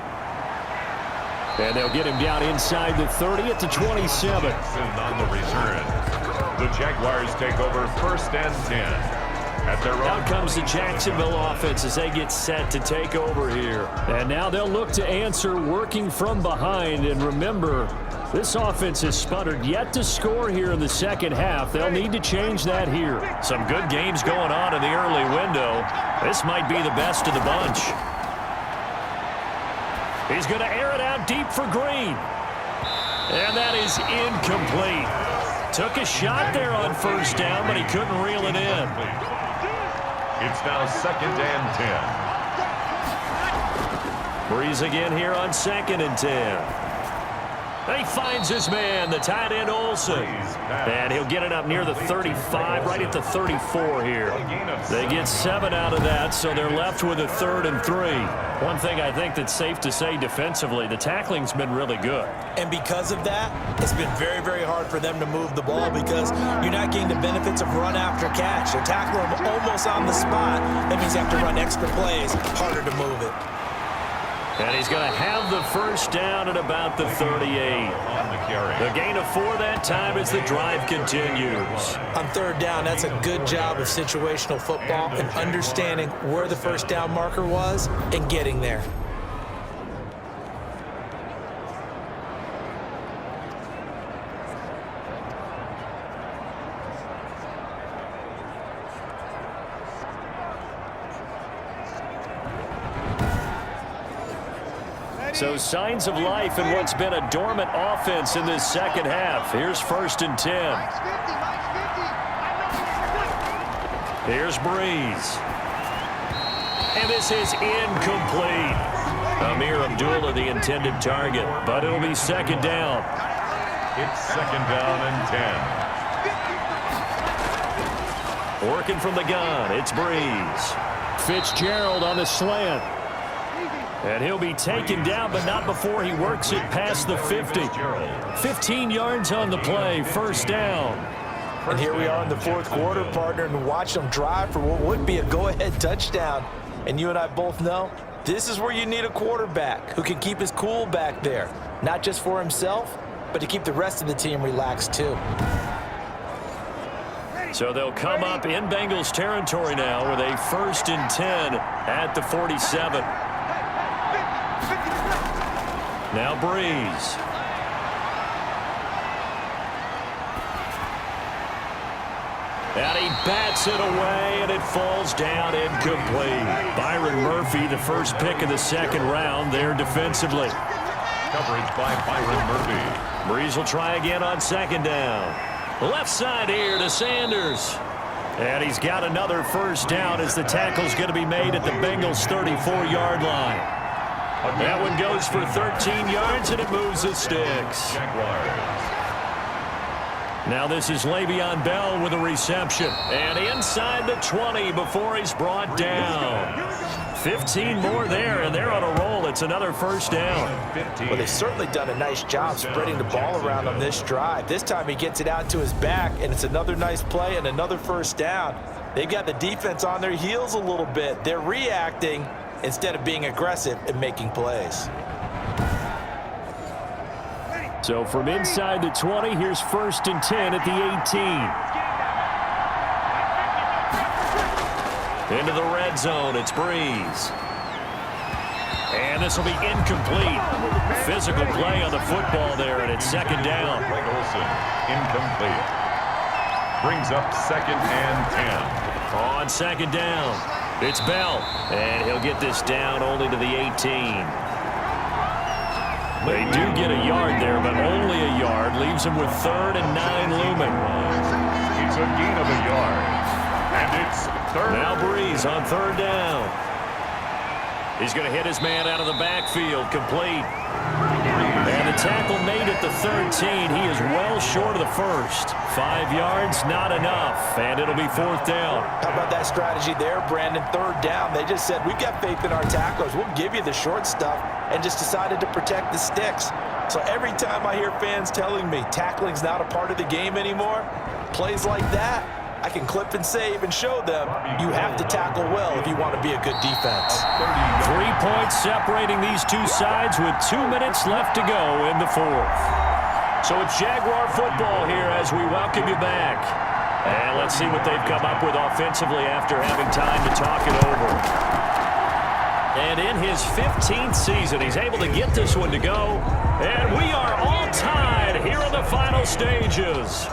And they'll get him down inside the 30 at the 27. On the return, the Jaguars take over 1st and 10. At their own. Out comes the Jacksonville offense as they get set to take over here. And now they'll look to answer working from behind. And remember, this offense has sputtered yet to score here in the 2nd half. They'll need to change that here. Some good games going on in the early window. This might be the best of the bunch. He's going to air it out deep for Green. And that is incomplete. Took a shot there on 1st down, but he couldn't reel it in. It's now 2nd and 10. Breeze again here on 2nd and 10. He finds his man, the tight end Olsen. And he'll get it up near the 35, right at the 34 here. They get 7 out of that, so they're left with a 3rd and 3. One thing I think that's safe to say defensively, the tackling's been really good. And because of that, it's been very, very hard for them to move the ball because you're not getting the benefits of run after catch. They're tackling them almost on the spot. That means they have to run extra plays, harder to move it. And he's going to have the 1st down at about the 38. The gain of 4 that time as the drive continues. On 3rd down, that's a good job of situational football and understanding where the 1st down marker was and getting there. So signs of life in what's been a dormant offense in this 2nd half. Here's 1st and 10. Here's Breeze. And this is incomplete. Amir Abdullah, the intended target, but it'll be 2nd down. It's 2nd down and 10. Working from the gun, it's Breeze. Fitzgerald on the slant. And he'll be taken down, but not before he works it past the 50. 15 yards on the play, 1st down. And here we are in the 4th quarter, partner, and watch them drive for what would be a go-ahead touchdown. And you and I both know this is where you need a quarterback who can keep his cool back there, not just for himself, but to keep the rest of the team relaxed too. So they'll come up in Bengals territory now with a 1st and 10 at the 47. Now Breeze. And he bats it away, and it falls down incomplete. Byron Murphy, the first pick of the 2nd round there defensively. Coverage by Byron Murphy. Breeze will try again on 2nd down. Left side here to Sanders. And he's got another first down as the tackle's going to be made at the Bengals' 34-yard line. That one goes for 13 yards, and it moves the sticks. Now this is Le'Veon Bell with a reception. And inside the 20 before he's brought down. 15 more there, and they're on a roll. It's another first down. Well, they've certainly done a nice job spreading the ball around on this drive. This time he gets it out to his back, and it's another nice play and another first down. They've got the defense on their heels a little bit. They're reacting instead of being aggressive and making plays. So from inside the 20, here's 1st and 10 at the 18. Into the red zone, it's Breeze. And this will be incomplete. Physical play on the football there, and it's 2nd down. Incomplete. Brings up 2nd and 10. On 2nd down, it's Bell. And he'll get this down only to the 18. They do get a yard there, but only a yard. Leaves them with 3rd and 9 looming. It's a gain of a yard. And it's 3rd. Now Breeze on 3rd down. He's going to hit his man out of the backfield, complete. And the tackle made at the 13. He is well short of the first. 5 yards, not enough. And it'll be 4th down. How about that strategy there, Brandon? 3rd down. They just said, we've got faith in our tacklers. We'll give you the short stuff, and just decided to protect the sticks. So every time I hear fans telling me tackling's not a part of the game anymore, plays like that, I can clip and save and show them you have to tackle well if you want to be a good defense. 3 points separating these two sides with 2 minutes left to go in the 4th. So it's Jaguar football here as we welcome you back. And let's see what they've come up with offensively after having time to talk it over. And in his 15th season, he's able to get this one to go. And we are all tied here in the final stages.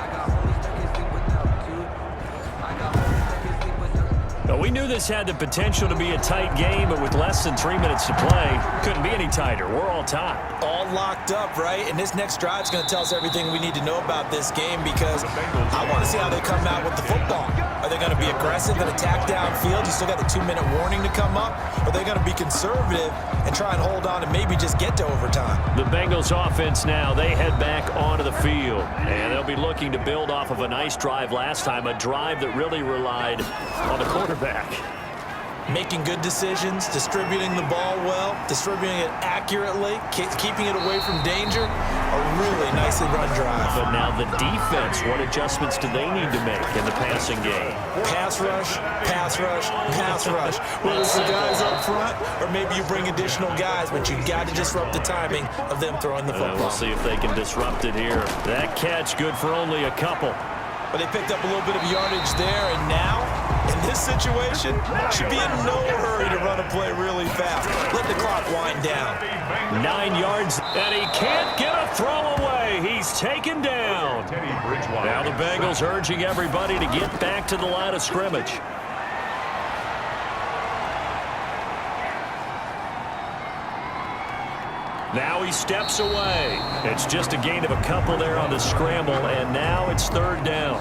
We knew this had the potential to be a tight game, but with less than 3 minutes to play, couldn't be any tighter. We're all tied. All locked up, right? And this next drive is going to tell us everything we need to know about this game, because I want to see how they come out with the football. Are they going to be aggressive and attack downfield? You still got the 2-minute warning to come up? Or are they going to be conservative and try and hold on and maybe just get to overtime? The Bengals offense now, they head back onto the field. And they'll be looking to build off of a nice drive last time, a drive that really relied on the quarterback. Making good decisions, distributing the ball well, distributing it accurately, keeping it away from danger. A really nicely run drive. But now the defense, what adjustments do they need to make in the passing game? Pass rush, pass rush, pass rush. Whether it's the guys up front or maybe you bring additional guys, but you've got to disrupt the timing of them throwing the football. We'll see if they can disrupt it here. That catch good for only a couple. But they picked up a little bit of yardage there, and now, in this situation, should be in no hurry to run a play really fast. Let the clock wind down. 9 yards, and he can't get a throw away. He's taken down. Now the Bengals urging everybody to get back to the line of scrimmage. Now he steps away. It's just a gain of a couple there on the scramble, and now it's 3rd down.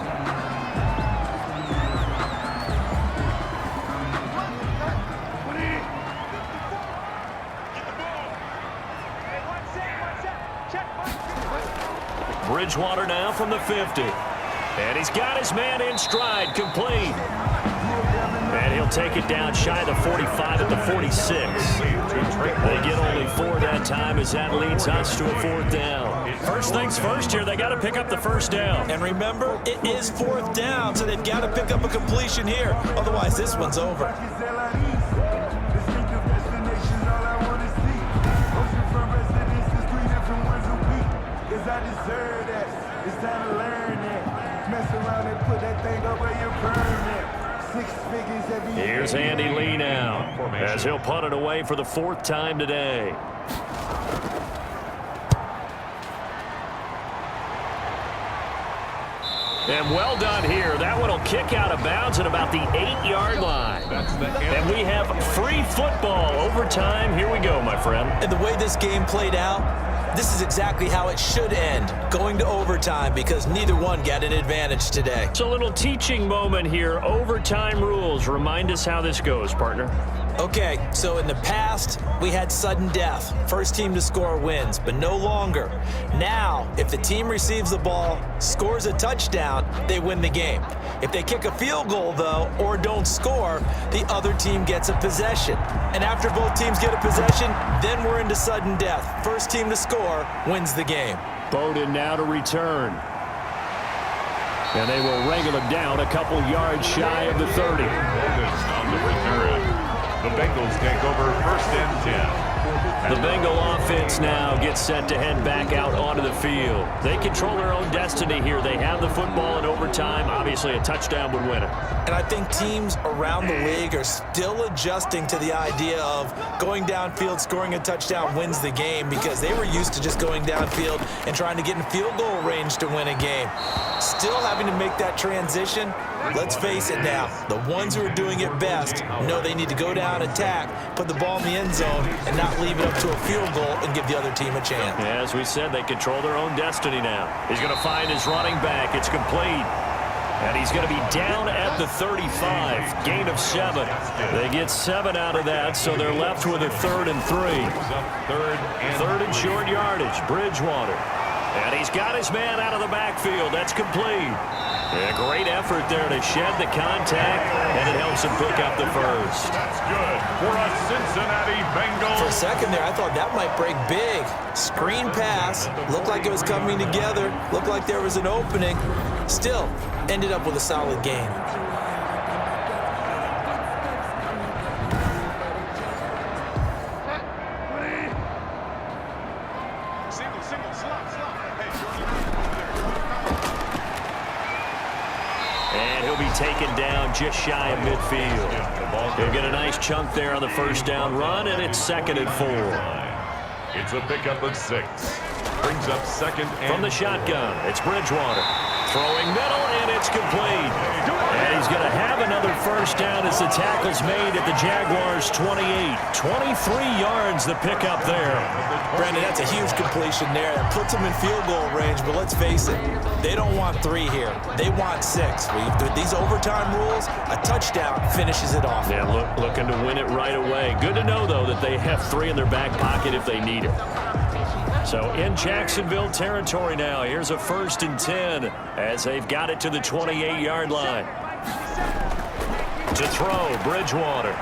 Bridgewater now from the 50. And he's got his man in stride, complete. And he'll take it down shy of the 45 at the 46. They get only 4 that time as that leads us to a 4th down. First things first here, they got to pick up the first down. And remember, it is 4th down, so they've got to pick up a completion here. Otherwise, this one's over. Here's Andy Lee now, as he'll punt it away for the 4th time today. And well done here. That one will kick out of bounds at about the 8-yard line. And we have free football overtime. Here we go, my friend. And the way this game played out, This is exactly how it should end, going to overtime, because neither one got an advantage today. It's a little teaching moment here. Overtime rules. Remind us how this goes, partner. Okay, so in the past, we had sudden death. First team to score wins, but no longer. Now, if the team receives the ball, scores a touchdown, they win the game. If they kick a field goal, though, or don't score, the other team gets a possession. And after both teams get a possession, then we're into sudden death. First team to score wins the game. Bowden now to return. And they will wrangle him down a couple yards shy of the 30. On the return. The Bengals take over 1st and 10. The Bengal offense now gets set to head back out onto the field. They control their own destiny here. They have the football in overtime. Obviously, a touchdown would win it. And I think teams around the league are still adjusting to the idea of going downfield, scoring a touchdown wins the game, because they were used to just going downfield and trying to get in field goal range to win a game. Still having to make that transition. Let's face it now, the ones who are doing it best know they need to go down, attack, put the ball in the end zone, and not leave it up to a field goal and give the other team a chance. Yeah, as we said, they control their own destiny now. He's going to find his running back. It's complete. And he's going to be down at the 35, gain of 7. They get 7 out of that, so they're left with a 3rd and 3. Third and short yardage, Bridgewater. And he's got his man out of the backfield. That's complete. A great effort there to shed the contact, and it helps him pick up the first. That's good for a Cincinnati Bengals. For a second there, I thought that might break big. Screen pass, looked like it was coming together, looked like there was an opening. Still, ended up with a solid gain. And he'll be taken down just shy of midfield. He'll get a nice chunk there on the first down run, and it's 2nd and 4. It's a pickup of 6. Brings up 2nd and From the shotgun, it's Bridgewater. Throwing middle, and it's complete. And he's going to have another first down as the tackle's made at the Jaguars' 28. 23 yards the pickup there. Brandon, that's a huge completion there. That puts them in field goal range, but let's face it, they don't want 3 here. They want 6. With these overtime rules, a touchdown finishes it off. Yeah, looking to win it right away. Good to know, though, that they have 3 in their back pocket if they need it. So in Jacksonville territory now, here's a 1st and 10 as they've got it to the 28-yard line. To throw, Bridgewater.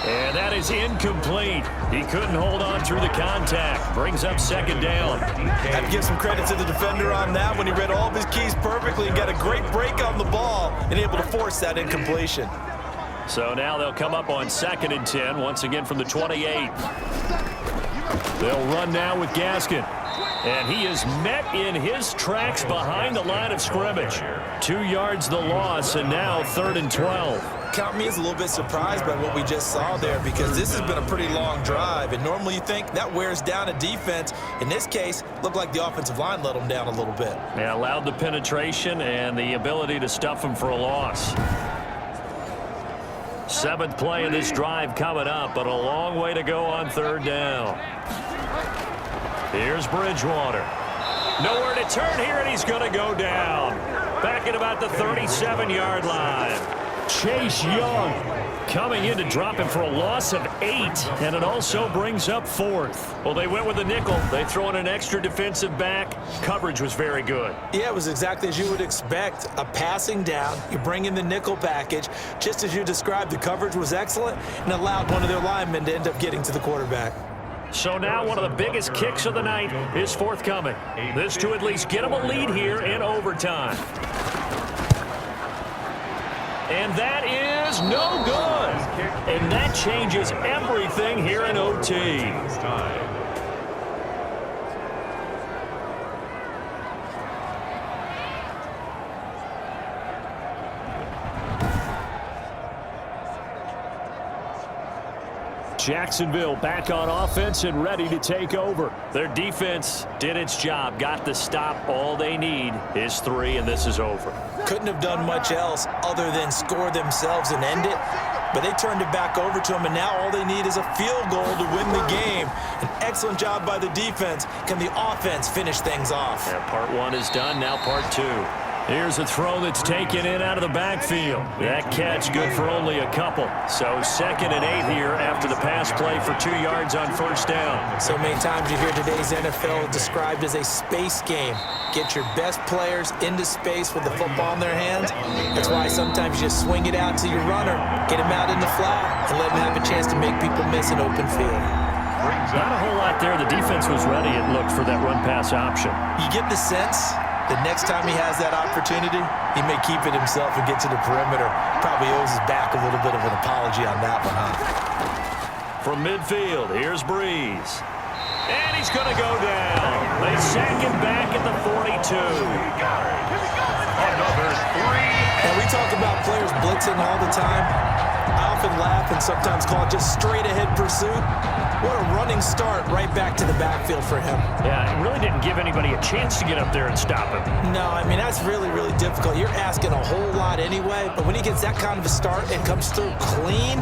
And that is incomplete. He couldn't hold on through the contact. Brings up 2nd down. Have to give some credit to the defender on that when he read all of his keys perfectly and got a great break on the ball and able to force that incompletion. So now they'll come up on 2nd and 10, once again from the 28. They'll run now with Gaskin. And he is met in his tracks behind the line of scrimmage. 2 yards the loss, and now 3rd and 12. Count me as a little bit surprised by what we just saw there, because this has been a pretty long drive, and normally you think that wears down a defense. In this case, looked like the offensive line let them down a little bit. Yeah, allowed the penetration and the ability to stuff them for a loss. 7th play of this drive coming up, but a long way to go on 3rd down. Here's Bridgewater. Nowhere to turn here, and he's going to go down. Back at about the 37-yard line. Chase Young coming in to drop him for a loss of 8, and it also brings up 4th. Well, they went with a nickel. They throw in an extra defensive back. Coverage was very good. Yeah, it was exactly as you would expect. A passing down, you bring in the nickel package. Just as you described, the coverage was excellent and allowed one of their linemen to end up getting to the quarterback. So now one of the biggest kicks of the night is forthcoming. This to at least get them a lead here in overtime. And that is no good. And that changes everything here in OT. Jacksonville back on offense and ready to take over. Their defense did its job, got the stop. All they need is 3, and this is over. Couldn't have done much else other than score themselves and end it. but they turned it back over to him, and now all they need is a field goal to win the game. An excellent job by the defense. Can the offense finish things off? Yeah, part one is done, now part two. Here's a throw that's taken in out of the backfield. That catch good for only a couple. So 2nd and 8 here after the pass play for 2 yards on first down. So many times you hear today's NFL described as a space game. Get your best players into space with the football in their hands. That's why sometimes you just swing it out to your runner, get him out in the flat, and let him have a chance to make people miss an open field. Not a whole lot there. The defense was ready, it looked, for that run-pass option. You get the sense the next time he has that opportunity, he may keep it himself and get to the perimeter. Probably owes his back a little bit of an apology on that one, huh? From midfield, here's Breeze. And he's going to go down. They sack him back at the 42. Another 3. And we talk about players blitzing all the time. I often laugh and sometimes call it just straight-ahead pursuit. What a running start right back to the backfield for him. Yeah, it really didn't give anybody a chance to get up there and stop him. No, I mean, that's really, really difficult. You're asking a whole lot anyway, but when he gets that kind of a start and comes through clean,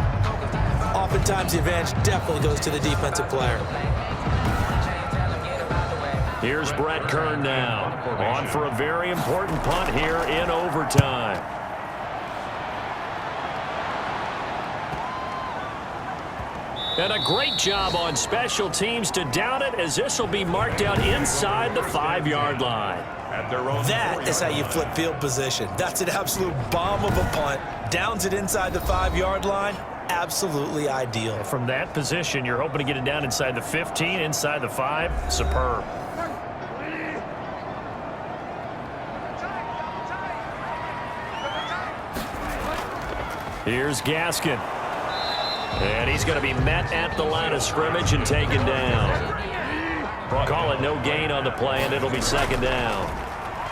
oftentimes the advantage definitely goes to the defensive player. Here's Brett Kern now, on for a very important punt here in overtime. And a great job on special teams to down it, as this will be marked out inside the 5-yard line. That is how you flip field position. That's an absolute bomb of a punt. Downs it inside the 5-yard line. Absolutely ideal. From that position, you're hoping to get it down inside the 15, inside the 5. Superb. Here's Gaskin. And he's going to be met at the line of scrimmage and taken down. Call it no gain on the play, and it'll be 2nd down.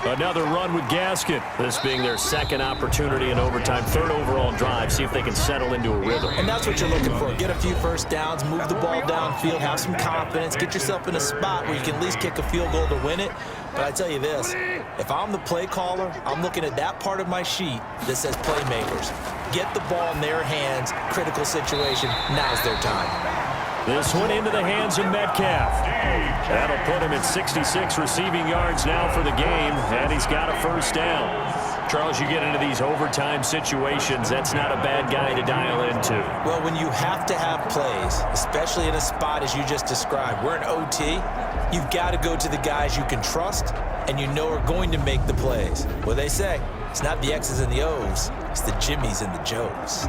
Another run with Gaskin. This being their 2nd opportunity in overtime, 3rd overall drive. See if they can settle into a rhythm. And that's what you're looking for. Get a few first downs, move the ball downfield, have some confidence, get yourself in a spot where you can at least kick a field goal to win it. But I tell you this, if I'm the play caller, I'm looking at that part of my sheet that says playmakers. Get the ball in their hands, critical situation, now's their time. This one into the hands of Metcalf. That'll put him at 66 receiving yards now for the game, and he's got a first down. Charles, you get into these overtime situations, that's not a bad guy to dial into. Well, when you have to have plays, especially in a spot as you just described, we're in OT, you've got to go to the guys you can trust and you know are going to make the plays. What they say, it's not the X's and the O's, it's the Jimmies and the Joes.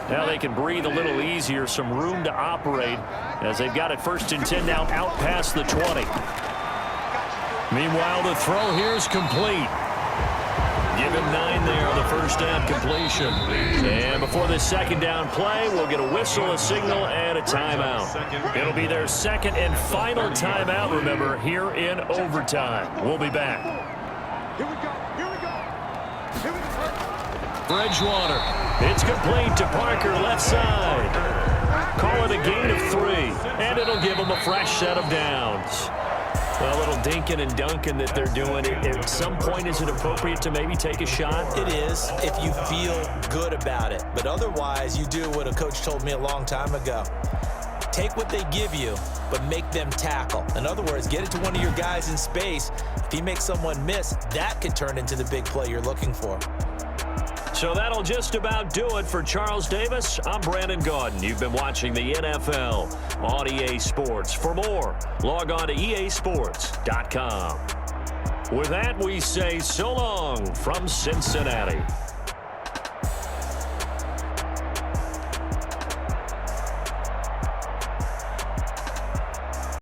Now they can breathe a little easier, some room to operate as they've got it 1st and 10 now out past the 20. Meanwhile, the throw here is complete. Give him 9 there on the first down completion. And before this 2nd down play, we'll get a whistle, a signal, and a timeout. It'll be their 2nd and final timeout, remember, here in overtime. We'll be back. Bridgewater. It's complete to Parker, left side. Call it a gain of 3, and it'll give them a fresh set of downs. A little dinking and dunking that they're doing. At some point, is it appropriate to maybe take a shot? It is, if you feel good about it. But otherwise, you do what a coach told me a long time ago. Take what they give you, but make them tackle. In other words, get it to one of your guys in space. If he makes someone miss, that could turn into the big play you're looking for. So that'll just about do it for Charles Davis. I'm Brandon Gaudin. You've been watching the NFL on EA Sports. For more, log on to easports.com. With that, we say so long from Cincinnati.